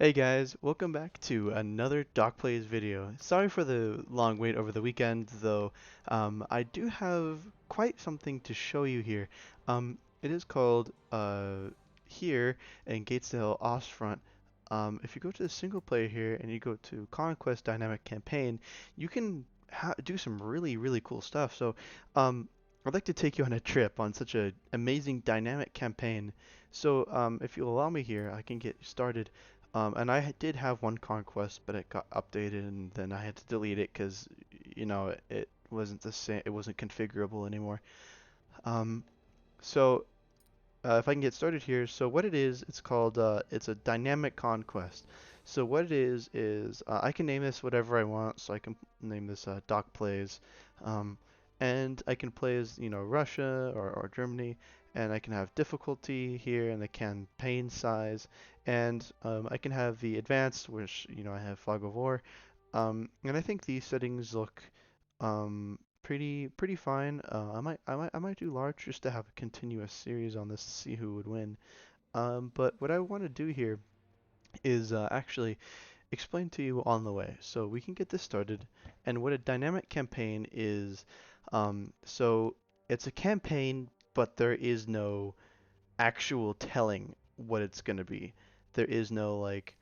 Hey guys, welcome back to another DocPlays video. Sorry for the long wait over the weekend, though. I do have quite something to show you here. It is called here in Gatesdale Ostfront. If you go to the single player here and you go to Conquest Dynamic Campaign, you can do some really cool stuff. So, I'd like to take you on a trip on such an amazing dynamic campaign. So, if you'll allow me here, I can get started. And did have one conquest, but it got updated, and then I had to delete it because, it wasn't the same. It wasn't configurable anymore. Um, so if I can get started here, so what it is, it's called it's a dynamic conquest. So what it is I can name this whatever I want. So I can name this DocPlays, um, and I can play as Russia or Germany, and I can have difficulty here and the campaign size, and I can have the advanced, which I have fog of war, and I think these settings look pretty fine. I might do large just to have a continuous series on this to see who would win. But what I want to do here is actually explain to you on the way, so we can get this started. And what a dynamic campaign is, so it's a campaign, but there is no actual telling what it's gonna be. There is no like,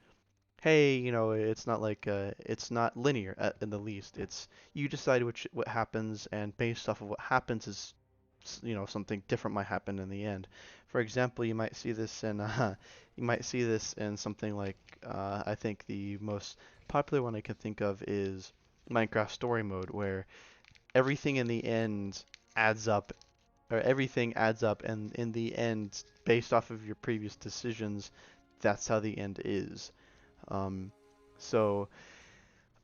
hey, it's not like it's not linear in the least. It's you decide what happens, and based off of what happens is something different might happen in the end. For example, you might see this in something like I think the most popular one I can think of is Minecraft Story Mode, where everything in the end adds up, or everything adds up, and in the end, based off of your previous decisions, that's how the end is. Um, so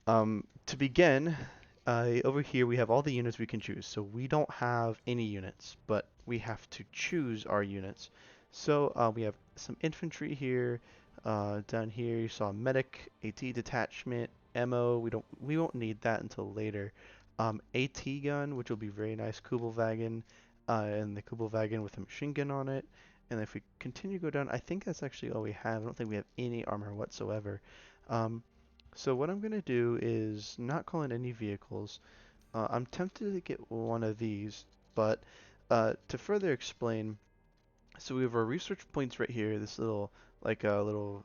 to begin, over here we have all the units we can choose. So we don't have any units, but we have to choose our units. So we have some infantry here. Down here you saw medic, AT detachment, ammo. We won't need that until later. AT gun, which will be very nice. Kubelwagen, and the Kubelwagen with a machine gun on it. And if we continue to go down, I think that's actually all we have. I don't think we have any armor whatsoever. Um, so what I'm going to do is not call in any vehicles. I'm tempted to get one of these, but to further explain, so we have our research points right here, this little, like a little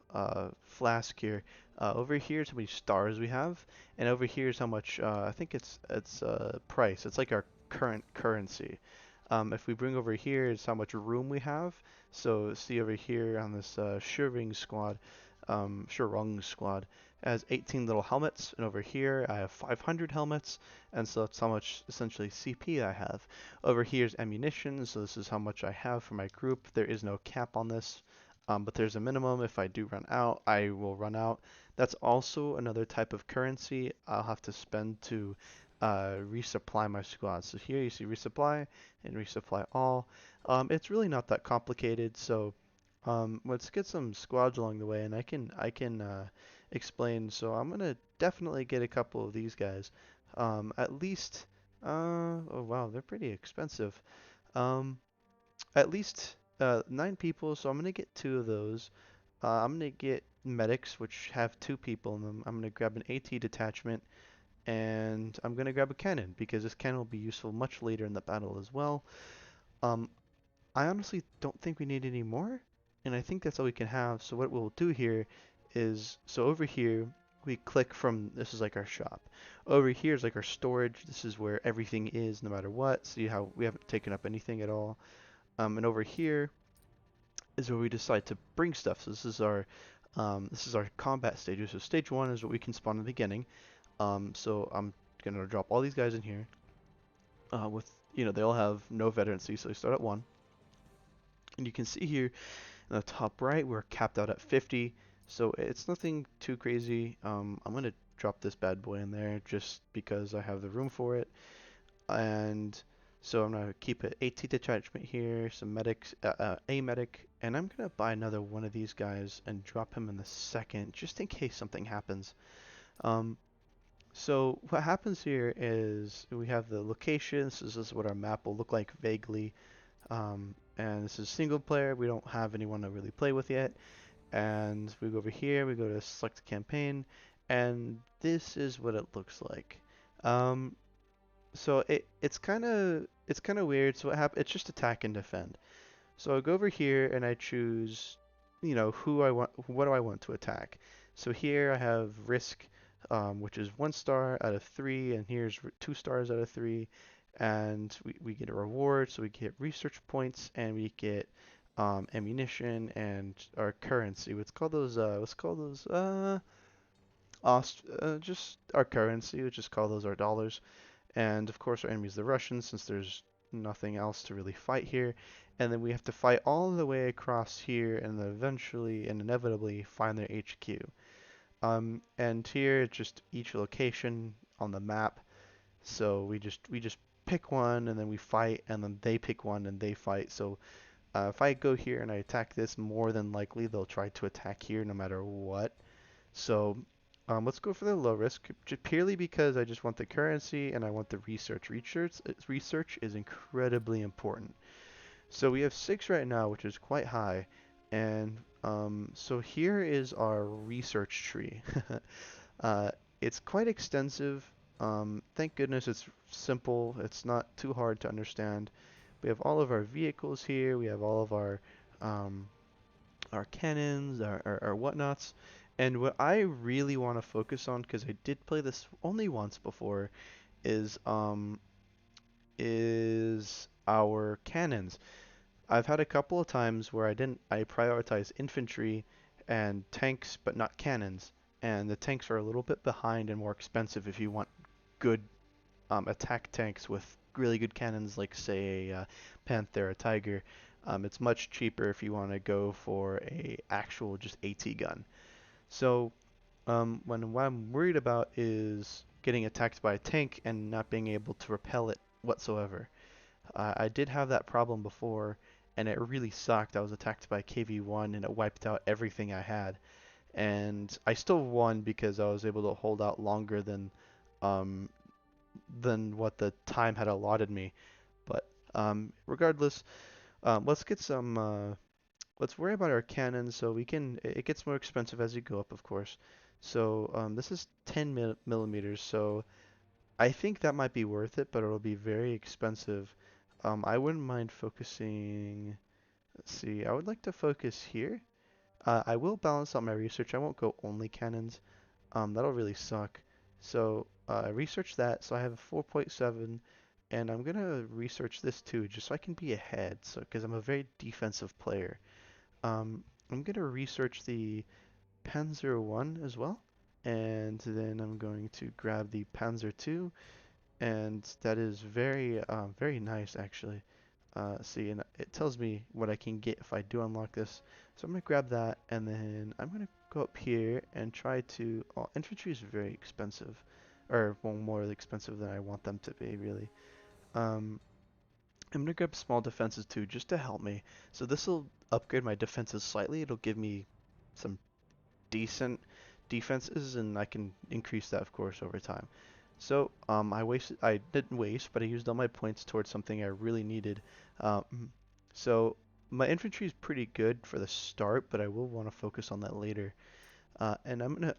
flask here. Over here is how many stars we have, and over here is how much, I think it's price. It's like our current currency. If we bring over here, it's how much room we have. So see over here on this Shurung squad has 18 little helmets, and over here I have 500 helmets, and so that's how much essentially CP I have. Over here is ammunition, so this is how much I have for my group. There is no cap on this, but there's a minimum. If I do run out, I will run out. That's also another type of currency I'll have to spend to resupply my squad. So here you see resupply and resupply all. It's really not that complicated, so let's get some squads along the way, and I can explain. So I'm gonna definitely get a couple of these guys. At least, oh wow, they're pretty expensive. Um, at least 9 people, so I'm gonna get 2 of those. I'm gonna get medics, which have 2 people in them. I'm gonna grab an AT detachment, and I'm gonna grab a cannon because this cannon will be useful much later in the battle as well. Um, I honestly don't think we need any more, and I think that's all we can have. So what we'll do here is, so over here we click from, this is like our shop. Over here is like our storage. This is where everything is no matter what. See how we haven't taken up anything at all. And over here is where we decide to bring stuff. So this is our combat stages. So stage 1 is what we can spawn in the beginning. So I'm gonna drop all these guys in here. With they all have no veterancy, so they start at 1. And you can see here in the top right, we're capped out at 50, so it's nothing too crazy. I'm going to drop this bad boy in there just because I have the room for it. And so I'm going to keep an AT detachment here, some medics, a medic, and I'm going to buy another one of these guys and drop him in the second, just in case something happens. So what happens here is we have the locations. This is what our map will look like vaguely. And this is single player. We don't have anyone to really play with yet. and we go over here, we go to select campaign, and this is what it looks like. Um, so it's kind of weird. So what happen? It's just attack and defend. So I go over here and I choose, who I want, what do I want to attack. So here I have risk, which is 1 star out of 3, and here's 2 stars out of 3, and we get a reward. So we get research points and we get ammunition and our currency. Let's call those just our currency. Let's just call those our dollars. And of course, our enemy is the Russians, since there's nothing else to really fight here. And then we have to fight all the way across here, and then eventually and inevitably find their HQ. And here, it's just each location on the map. So we just pick one, and then we fight, and then they pick one, and they fight. So if I go here and I attack this, more than likely they'll try to attack here no matter what. So let's go for the low risk, purely because I just want the currency and I want the research. Research is incredibly important. So we have 6 right now, which is quite high. And so here is our research tree. uh, it's quite extensive. Thank goodness it's simple. It's not too hard to understand. We have all of our vehicles here. We have all of um, our cannons, our whatnots. And what I really want to focus on, because I did play this only once before, is our cannons. I've had a couple of times where I prioritize infantry and tanks, but not cannons. And the tanks are a little bit behind and more expensive if you want good attack tanks with really good cannons, like say a Panther, a Tiger. It's much cheaper if you want to go for a actual just AT gun. So what I'm worried about is getting attacked by a tank and not being able to repel it whatsoever. I did have that problem before, and it really sucked. I was attacked by KV-1 and it wiped out everything I had. And I still won because I was able to hold out longer um, than what the time had allotted me. But regardless, let's get some. Let's worry about our cannons. So we can. It gets more expensive as you go up, of course. So this is 10 millimeters. So I think that might be worth it, but it'll be very expensive. I wouldn't mind focusing. Let's see. I would like to focus here. I will balance out my research. I won't go only cannons. That'll really suck. So research that. So I have a 4.7, and I'm gonna research this too, just so I can be ahead. So because I'm a very defensive player. I'm gonna research the Panzer 1 as well, and then I'm going to grab the Panzer 2, and that is very nice actually. See, and it tells me what I can get if I do unlock this. So I'm gonna grab that, and then I'm gonna go up here and try to. Oh, infantry is very expensive, or well, more expensive than I want them to be, really. Um, I'm gonna grab small defenses too, just to help me. So this will upgrade my defenses slightly. It'll give me some decent defenses, and I can increase that, of course, over time. So I didn't waste, but I used all my points towards something I really needed. So my infantry is pretty good for the start, but I will want to focus on that later. And I'm gonna,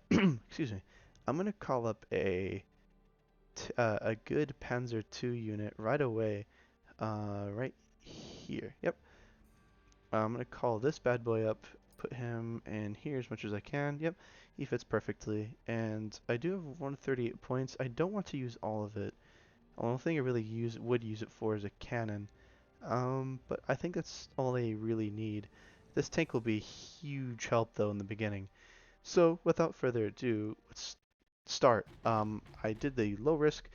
excuse me, I'm gonna call up a good Panzer II unit right away, right here. Yep. I'm gonna call this bad boy up, put him in here as much as I can. Yep, he fits perfectly. And I do have 138 points. I don't want to use all of it. The only thing I really would use it for is a cannon. But I think that's all I really need. This tank will be a huge help though in the beginning. So without further ado, let's start. I did the low risk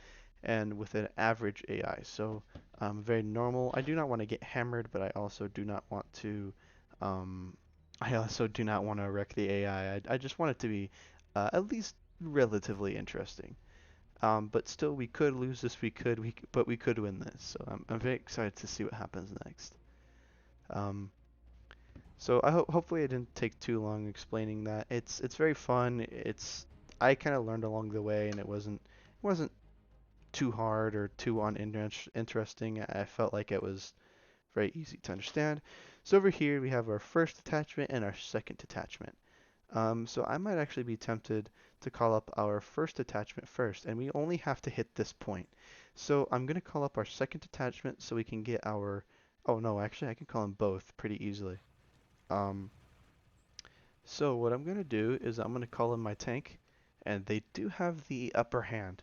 and with an average AI, so very normal. I do not want to get hammered, but I also do not want to. Um, I also do not want to wreck the AI. I just want it to be at least relatively interesting. But still, we could lose this. But we could win this. So I'm very excited to see what happens next. Um, so hopefully I didn't take too long explaining that. It's very fun. I kind of learned along the way, and it wasn't too hard or too uninteresting. I felt like it was very easy to understand. So over here we have our first detachment and our second detachment. So I might actually be tempted to call up our first detachment first, and we only have to hit this point. So I'm going to call up our second detachment so we can get our... Oh no, actually I can call them both pretty easily. Um, so what I'm going to do is I'm going to call in my tank, and they do have the upper hand.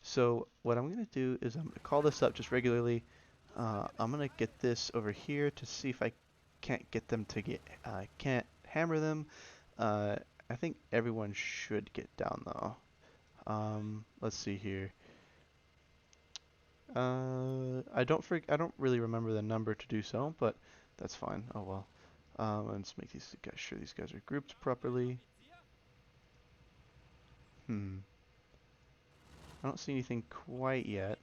So what I'm going to do is I'm going to call this up just regularly. I'm going to get this over here to see if I can't get them to get... I can't hammer them. Uh, I think everyone should get down though. Let's see here. I don't really remember the number to do so, but that's fine. Oh well. Let's make these guys sure these guys are grouped properly. I don't see anything quite yet.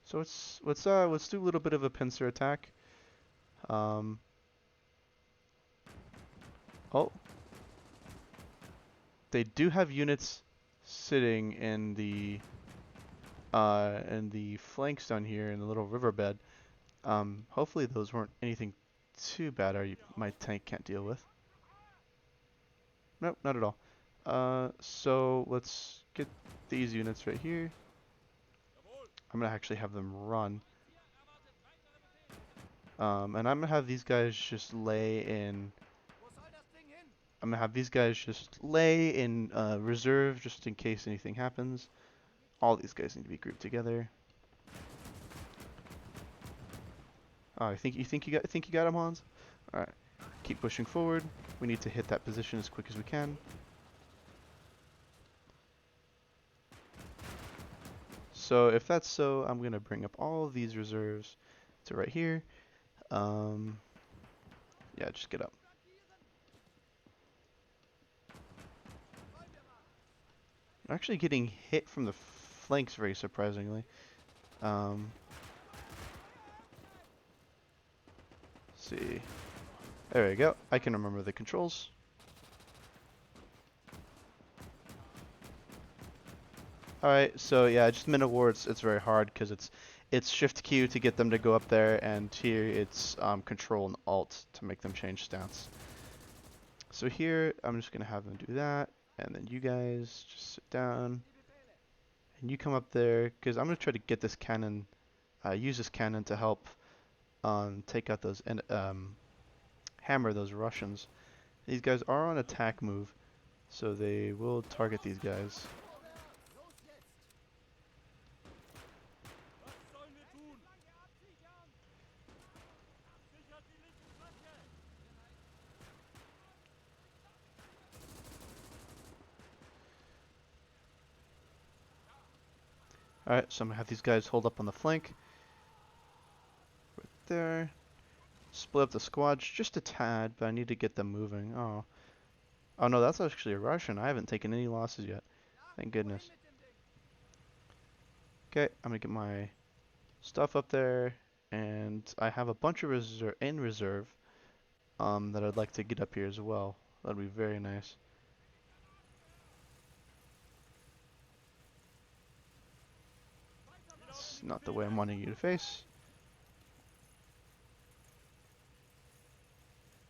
So let's do a little bit of a pincer attack. Um, oh, they do have units sitting in the flanks down here in the little riverbed. Hopefully those weren't anything too bad my tank can't deal with. Nope, not at all. So let's get these units right here. I'm gonna actually have them run. And I'm gonna have these guys just lay in. I'm gonna have these guys just lay in reserve just in case anything happens. All these guys need to be grouped together. Oh, think you got him, Hans? All right, keep pushing forward. We need to hit that position as quick as we can. So if that's so, I'm gonna bring up all of these reserves to right here. Yeah, just get up. I'm actually getting hit from the flanks very surprisingly. See. There we go. I can remember the controls. Alright, so yeah, just minute war, it's very hard because it's shift Q to get them to go up there, and here it's control and alt to make them change stance. So here, I'm just gonna have them do that, and then you guys just sit down, and you come up there, because I'm gonna try to get this cannon, use this cannon to help take out those and hammer those Russians. These guys are on attack move, so they will target these guys. Alright, so I'm gonna have these guys hold up on the flank. Right there. Split up the squads just a tad, but I need to get them moving. Oh. Oh no, that's actually a Russian. I haven't taken any losses yet. Thank goodness. Okay, I'm gonna get my stuff up there, and I have a bunch of reserve that I'd like to get up here as well. That'd be very nice. It's not the way I'm wanting you to face.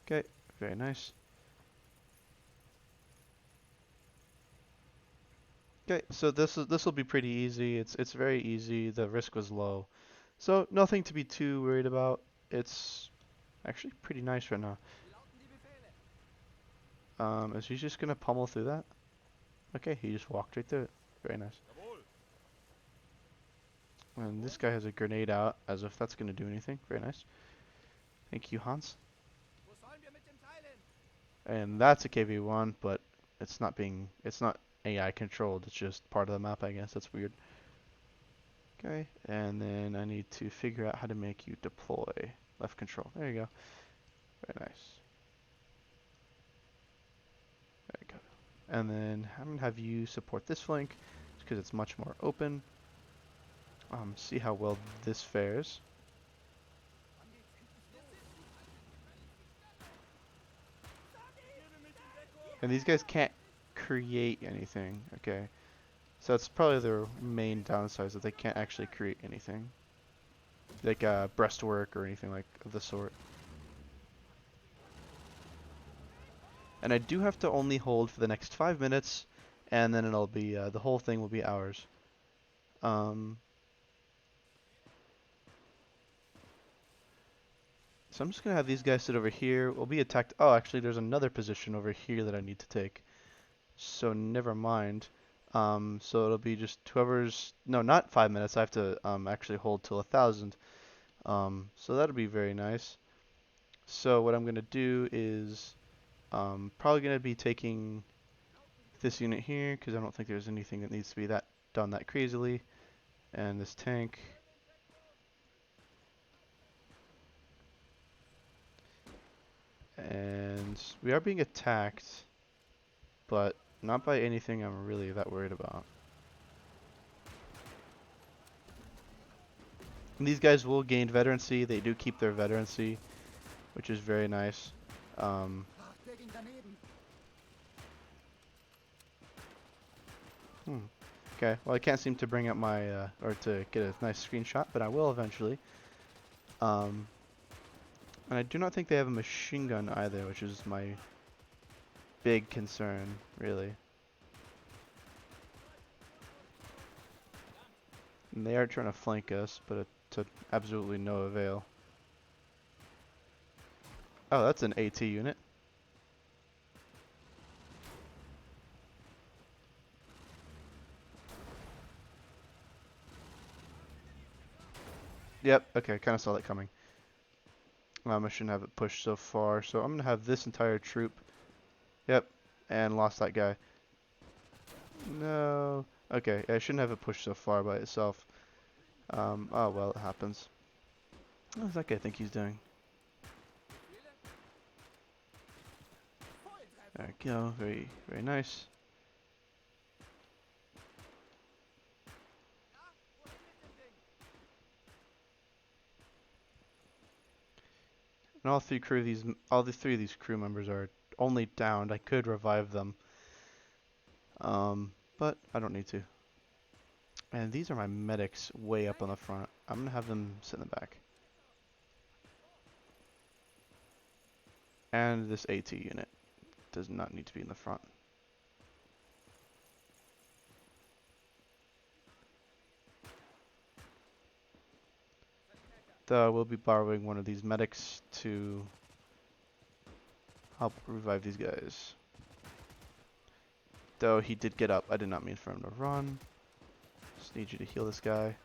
Okay, very nice. Okay, so this will be pretty easy. It's very easy. The risk was low, so nothing to be too worried about. It's actually pretty nice right now. Is he just gonna pummel through that? Okay, he just walked right through it. Very nice. And this guy has a grenade out, as if that's gonna do anything. Very nice. Thank you, Hans. And that's a KV-1, but it's not AI controlled. It's just part of the map, I guess. That's weird. Okay, and then I need to figure out how to make you deploy. Left control. There you go. Very nice. There you go. And then I'm gonna have you support this flank because it's much more open. See how well this fares. And these guys can't create anything. Okay. So that's probably their main downside, is that they can't actually create anything. like breastwork or anything like of the sort. And I do have to only hold for the next 5 minutes, and then it'll be the whole thing will be ours. Um, so I'm just gonna have these guys sit over here. We'll be attacked. Oh, actually, there's another position over here that I need to take. So never mind. So it'll be just whoever's no, not 5 minutes. I have to actually hold till 1,000. So that'll be very nice. So what I'm gonna do is probably gonna be taking this unit here because I don't think there's anything that needs to be done that crazily. And this tank. And we are being attacked, but not by anything I'm really that worried about. And these guys will gain veterancy. They do keep their veterancy, which is very nice. Um, Okay, well I can't seem to bring up my, or to get a nice screenshot, but I will eventually. And I do not think they have a machine gun either, which is my big concern, really. And they are trying to flank us, but to absolutely no avail. Oh, that's an AT unit. Yep, okay, kind of saw that coming. I shouldn't have it pushed so far, so I'm going to have this entire troop. Yep, and lost that guy. No. Okay, I shouldn't have it pushed so far by itself. Oh well, it happens. What does that guy think he's doing? There we go, very, very nice. And all the three of these crew members are only downed. I could revive them, but I don't need to. And these are my medics way up on the front. I'm gonna have them sit in the back. And this AT unit does not need to be in the front. Though I will be borrowing one of these medics to help revive these guys. Though he did get up. I did not mean for him to run. Just need you to heal this guy.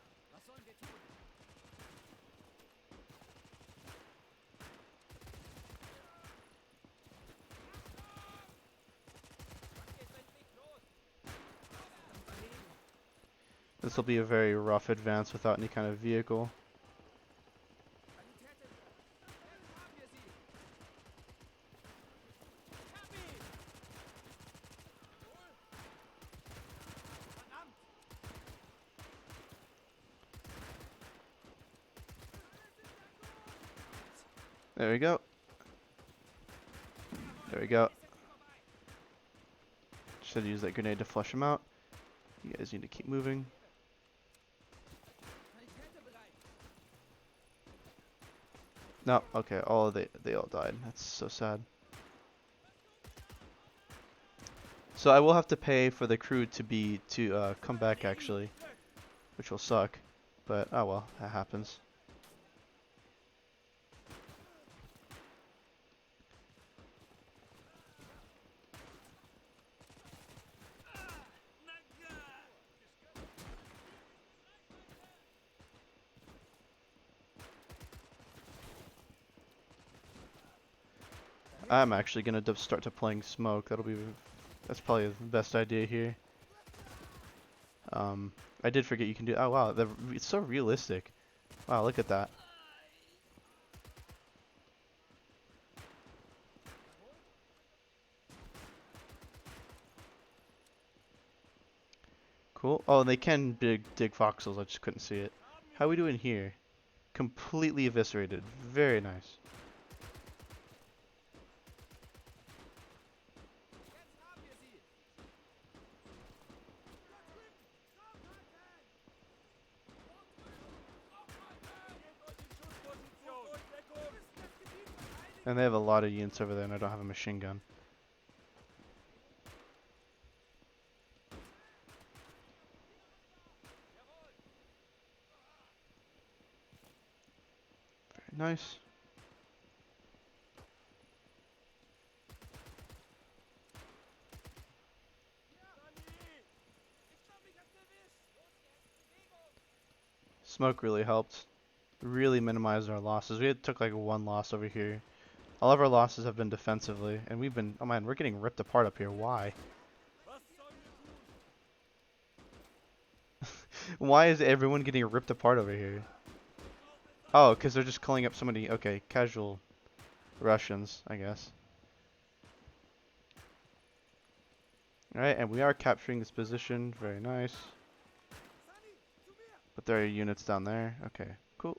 This will be a very rough advance without any kind of vehicle. There we go. There we go. Should use that grenade to flush him out. You guys need to keep moving. No, okay, they all died. That's so sad. So I will have to pay for the crew to come back actually, which will suck. But oh well, that happens. I'm actually gonna start deploying smoke. That's probably the best idea here. I did forget you can do. Oh wow, it's so realistic. Wow, look at that. Cool. Oh, and they can dig voxels. I just couldn't see it. How are we doing here? Completely eviscerated. Very nice. And they have a lot of units over there, and I don't have a machine gun. Very nice. Smoke really helped. Really minimized our losses. We took like one loss over here. All of our losses have been defensively, and we've been, oh man, we're getting ripped apart up here. Why? Why is everyone getting ripped apart over here? Oh, because they're just calling up somebody. Okay, casual Russians, I guess. Alright, and we are capturing this position. Very nice. But there are units down there. Okay, cool.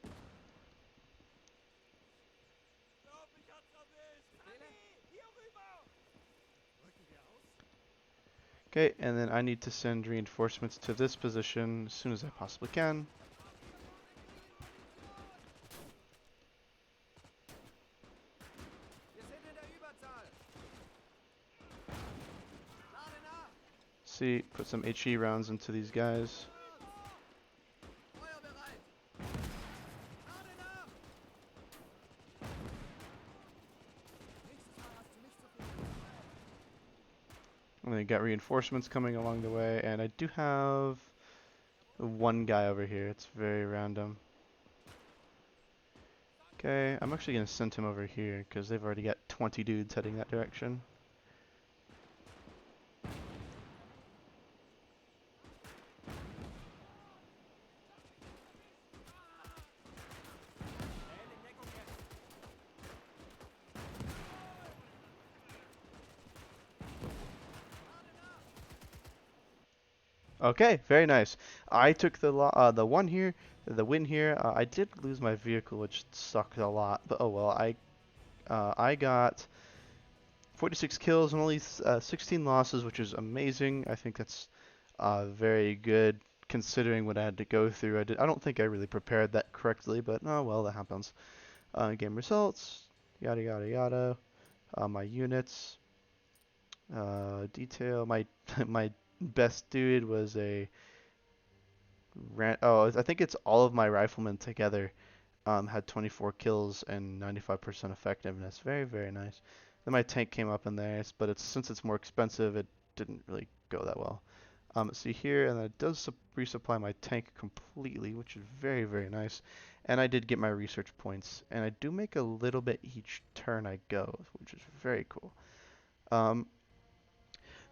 Okay, and then I need to send reinforcements to this position as soon as I possibly can. See, put some HE rounds into these guys. And then got reinforcements coming along the way, and I do have one guy over here. It's very random. Okay, I'm actually going to send him over here because they've already got 20 dudes heading that direction. Okay, very nice. I took the win here. I did lose my vehicle, which sucked a lot, but oh well. I got 46 kills and only 16 losses, which is amazing. I think that's very good considering what I had to go through. I don't think I really prepared that correctly, but oh well, that happens. Game results, yada yada yada. My units, detail. My my best dude was a I think it's all of my riflemen together had 24 kills and 95% effectiveness. Very, very nice. Then my tank came up in there, but since it's more expensive, it didn't really go that well. See here, and it does resupply my tank completely, which is very, very nice. And I did get my research points, and I do make a little bit each turn I go, which is very cool.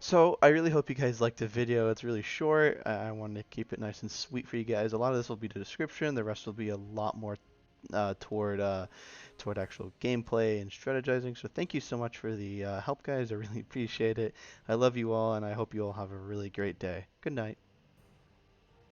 So I really hope you guys liked the video. It's really short. I wanted to keep it nice and sweet for you guys. A lot of this will be the description. The rest will be a lot more toward actual gameplay and strategizing. So thank you so much for the help, guys. I really appreciate it. I love you all, and I hope you all have a really great day. Good night.